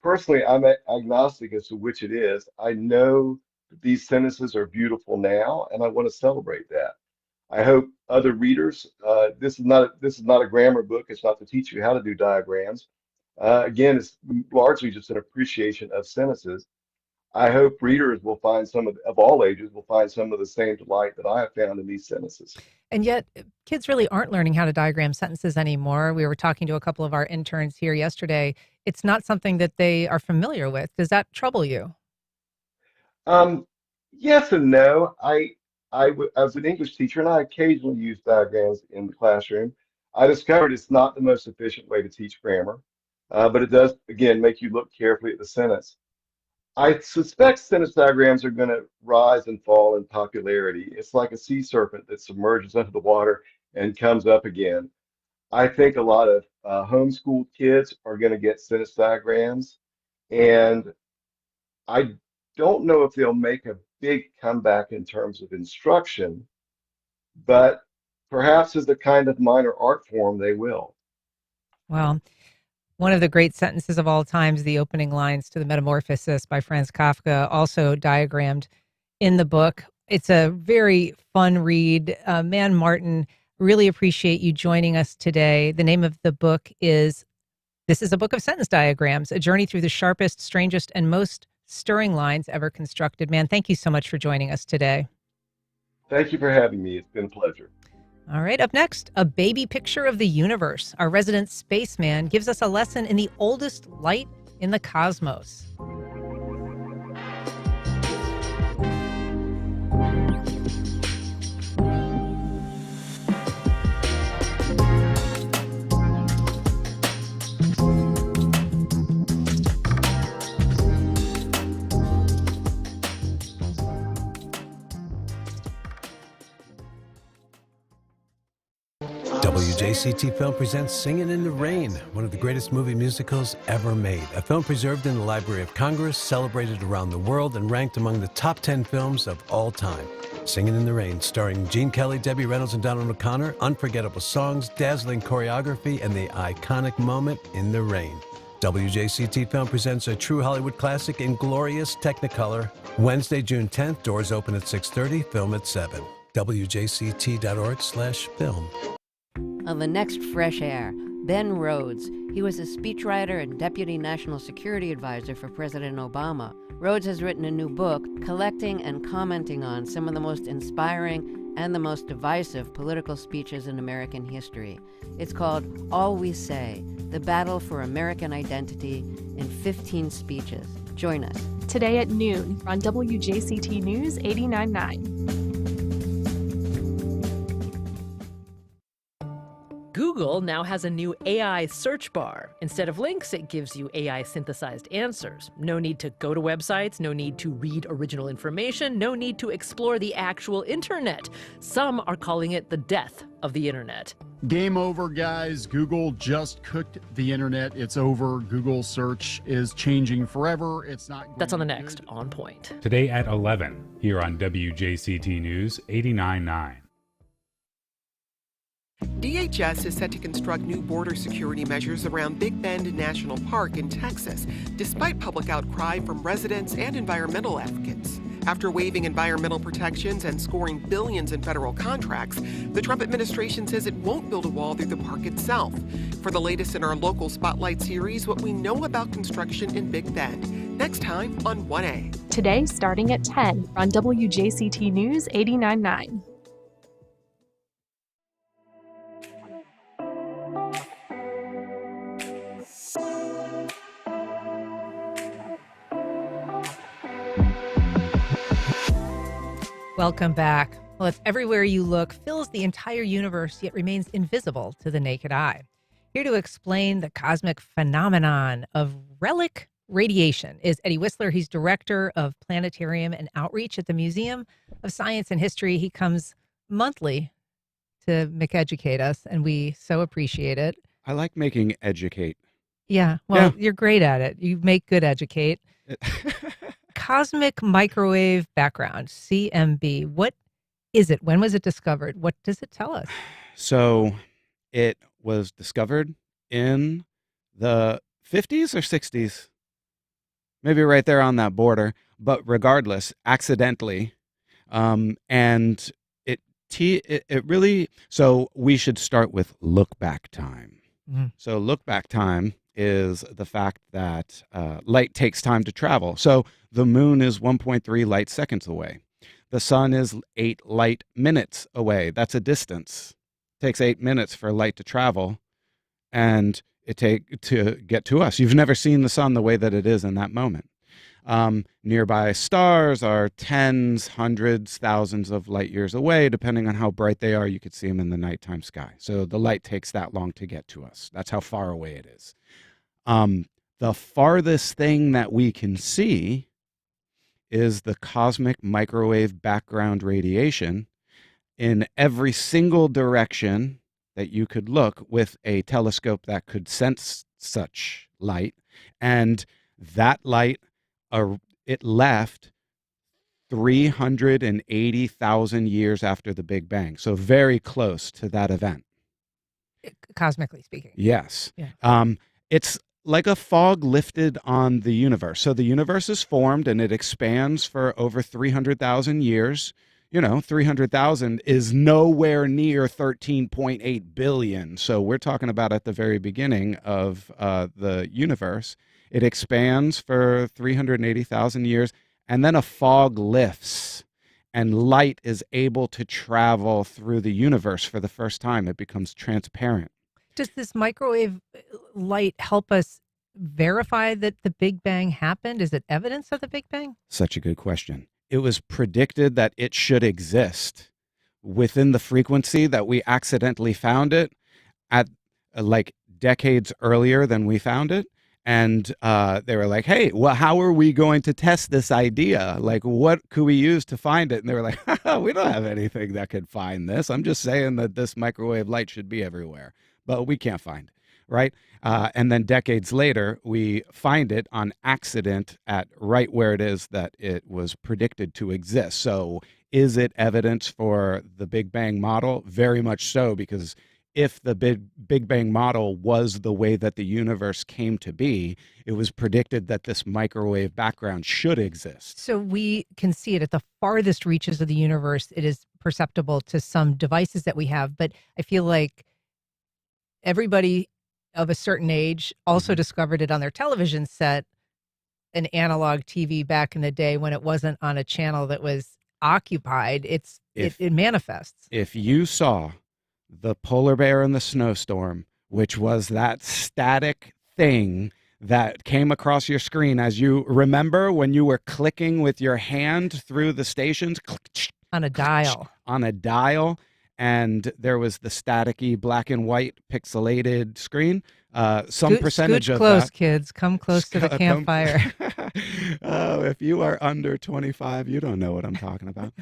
Personally, I'm agnostic as to which it is. I know that these sentences are beautiful now, and I want to celebrate that. I hope other readers. This is not a grammar book. It's not to teach you how to do diagrams. Again, it's largely just an appreciation of sentences. I hope readers will find of all ages will find some of the same delight that I have found in these sentences. And yet, kids really aren't learning how to diagram sentences anymore. We were talking to a couple of our interns here yesterday. It's not something that they are familiar with. Does that trouble you? Yes and no. I was an English teacher, and I occasionally use diagrams in the classroom. I discovered it's not the most efficient way to teach grammar, but it does, again, make you look carefully at the sentence. I suspect sentence diagrams are going to rise and fall in popularity. It's like a sea serpent that submerges under the water and comes up again. I think a lot of homeschooled kids are going to get sentence diagrams, and I don't know if they'll make a big comeback in terms of instruction, but perhaps as a kind of minor art form, they will. Well, one of the great sentences of all times, the opening lines to The Metamorphosis by Franz Kafka, also diagrammed in the book. It's a very fun read. Man, Martin, really appreciate you joining us today. The name of the book is This is a Book of Sentence Diagrams, a journey through the sharpest, strangest, and most stirring lines ever constructed. Man, thank you so much for joining us today. Thank you for having me. It's been a pleasure. All right, up next, a baby picture of the universe. Our resident spaceman gives us a lesson in the oldest light in the cosmos. WJCT Film presents Singin' in the Rain, one of the greatest movie musicals ever made. A film preserved in the Library of Congress, celebrated around the world, and ranked among the top 10 films of all time. Singin' in the Rain, starring Gene Kelly, Debbie Reynolds, and Donald O'Connor, unforgettable songs, dazzling choreography, and the iconic moment in the rain. WJCT Film presents a true Hollywood classic in glorious Technicolor. Wednesday, June 10th, doors open at 6:30, film at 7. WJCT.org/film. On the next Fresh Air, Ben Rhodes. He was a speechwriter and deputy national security advisor for President Obama. Rhodes has written a new book collecting and commenting on some of the most inspiring and the most divisive political speeches in American history. It's called All We Say, The Battle for American Identity in 15 Speeches. Join us. Today at noon on WJCT News 89.9. Google now has a new AI search bar. Instead of links, it gives you AI synthesized answers. No need to go to websites, no need to read original information, no need to explore the actual internet. Some are calling it the death of the internet. Game over, guys. Google just cooked the internet. It's over. Google search is changing forever. It's not going That's on the next On Point. Today at 11, here on WJCT News 89.9. DHS is set to construct new border security measures around Big Bend National Park in Texas, despite public outcry from residents and environmental advocates. After waiving environmental protections and scoring billions in federal contracts, the Trump administration says it won't build a wall through the park itself. For the latest in our local Spotlight series, what we know about construction in Big Bend. Next time on 1A. Today starting at 10 on WJCT News 89.9. Welcome back. Well, if everywhere you look fills the entire universe, yet remains invisible to the naked eye. Here to explain the cosmic phenomenon of relic radiation is Eddie Whistler. He's director of planetarium and outreach at the Museum of Science and History. He comes monthly to educate us, and we so appreciate it. I like making educate. Yeah, well, You're great at it. You make good educate. Cosmic microwave background, CMB. What is it? When was it discovered? What does it tell us? So it was discovered in the 50s or 60s, maybe right there on that border, but regardless, accidentally. And it really, so we should start with look back time. Mhm. So look back time is the fact that light takes time to travel. So the moon is 1.3 light seconds away. The sun is 8 light minutes away. That's a distance. It takes 8 minutes for light to travel, and to get to us. You've never seen the sun the way that it is in that moment. Nearby stars are tens, hundreds, thousands of light years away. Depending on how bright they are, you could see them in the nighttime sky. So the light takes that long to get to us. That's how far away it is. The farthest thing that we can see is the cosmic microwave background radiation in every single direction that you could look with a telescope that could sense such light. And that light, it left 380,000 years after the Big Bang. So very close to that event. cosmically speaking. Yes. Yeah. It's like a fog lifted on the universe. So the universe is formed and it expands for over 300,000 years. 300,000 is nowhere near 13.8 billion. So we're talking about at the very beginning of the universe. It expands for 380,000 years, and then a fog lifts, and light is able to travel through the universe for the first time. It becomes transparent. Does this microwave light help us verify that the Big Bang happened? Is it evidence of the Big Bang? Such a good question. It was predicted that it should exist within the frequency that we accidentally found it at like decades earlier than we found it. And they were like, hey, well, how are we going to test this idea? Like, what could we use to find it? And they were like, we don't have anything that could find this. I'm just saying that this microwave light should be everywhere, but we can't find it, right? And then decades later, we find it on accident at right where it is that it was predicted to exist. So is it evidence for the Big Bang model? Very much so, because if the Big Bang model was the way that the universe came to be, it was predicted that this microwave background should exist. So we can see it at the farthest reaches of the universe. It is perceptible to some devices that we have, but I feel like everybody of a certain age also discovered it on their television set, an analog TV back in the day when it wasn't on a channel that was occupied. It manifests. If you saw the polar bear in the snowstorm, which was that static thing that came across your screen, as you remember when you were clicking with your hand through the stations on a dial, and there was the staticky black and white pixelated screen. Some percentage of close, that, kids, come close to the campfire. Oh, if you are under 25, you don't know what I'm talking about.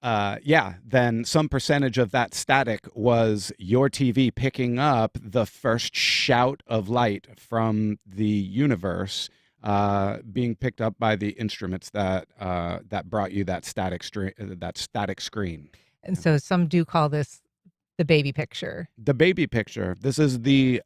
Then some percentage of that static was your TV picking up the first shout of light from the universe, being picked up by the instruments that brought you that static screen. And so some do call this the baby picture. The baby picture. This is the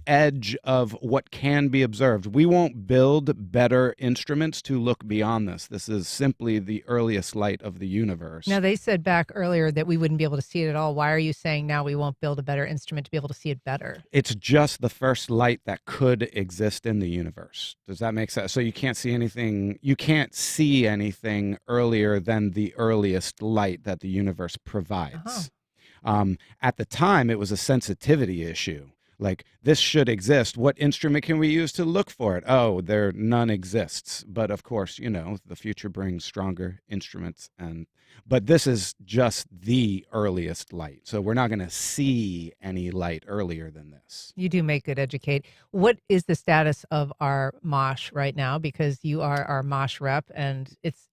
edge of what can be observed. We won't build better instruments to look beyond this. This is simply the earliest light of the universe. Now, they said back earlier that we wouldn't be able to see it at all. Why are you saying now we won't build a better instrument to be able to see it better? It's just the first light that could exist in the universe. Does that make sense? So you can't see anything earlier than the earliest light that the universe provides. Uh-huh. At the time, it was a sensitivity issue. Like, this should exist. What instrument can we use to look for it? Oh, none exists. But of course, the future brings stronger instruments. But this is just the earliest light. So we're not going to see any light earlier than this. You do make good educate. What is the status of our mosh right now? Because you are our mosh rep and it's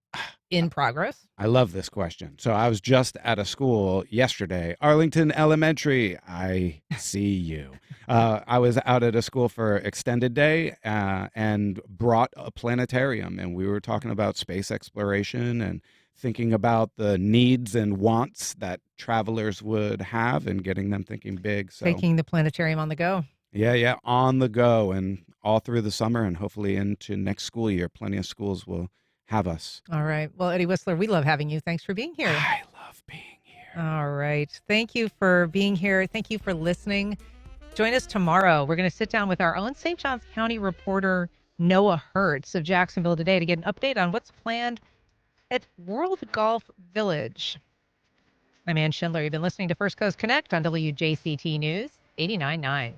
in progress. I love this question. So I was just at a school yesterday, Arlington Elementary. I see you. I was out at a school for extended day and brought a planetarium, and we were talking about space exploration and thinking about the needs and wants that travelers would have and getting them thinking big. So taking the planetarium on the go. Yeah, on the go and all through the summer and hopefully into next school year. Plenty of schools will have us. All right. Well, Eddie Whistler, we love having you. Thanks for being here. I love being here. All right. Thank you for being here. Thank you for listening. Join us tomorrow. We're going to sit down with our own St. Johns County reporter, Noah Hertz of Jacksonville Today, to get an update on what's planned at World Golf Village. I'm Ann Schindler. You've been listening to First Coast Connect on WJCT News 89.9.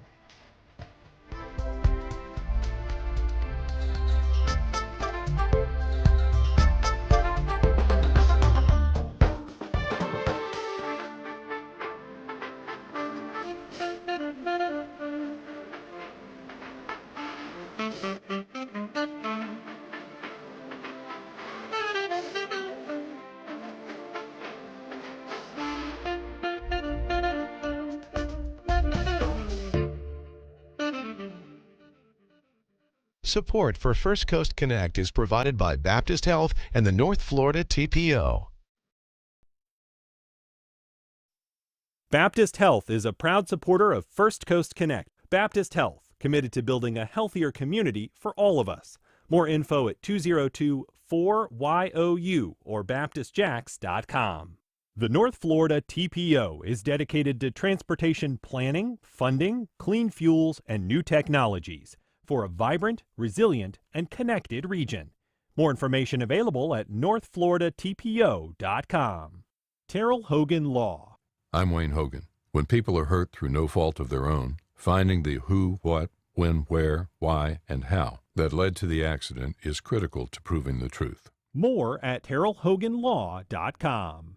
Support for First Coast Connect is provided by Baptist Health and the North Florida TPO. Baptist Health is a proud supporter of First Coast Connect. Baptist Health, committed to building a healthier community for all of us. More info at 202-4YOU or baptistjacks.com. The North Florida TPO is dedicated to transportation planning, funding, clean fuels, and new technologies for a vibrant, resilient, and connected region. More information available at northfloridatpo.com. Terrell Hogan Law. I'm Wayne Hogan. When people are hurt through no fault of their own, finding the who, what, when, where, why, and how that led to the accident is critical to proving the truth. More at terrellhoganlaw.com.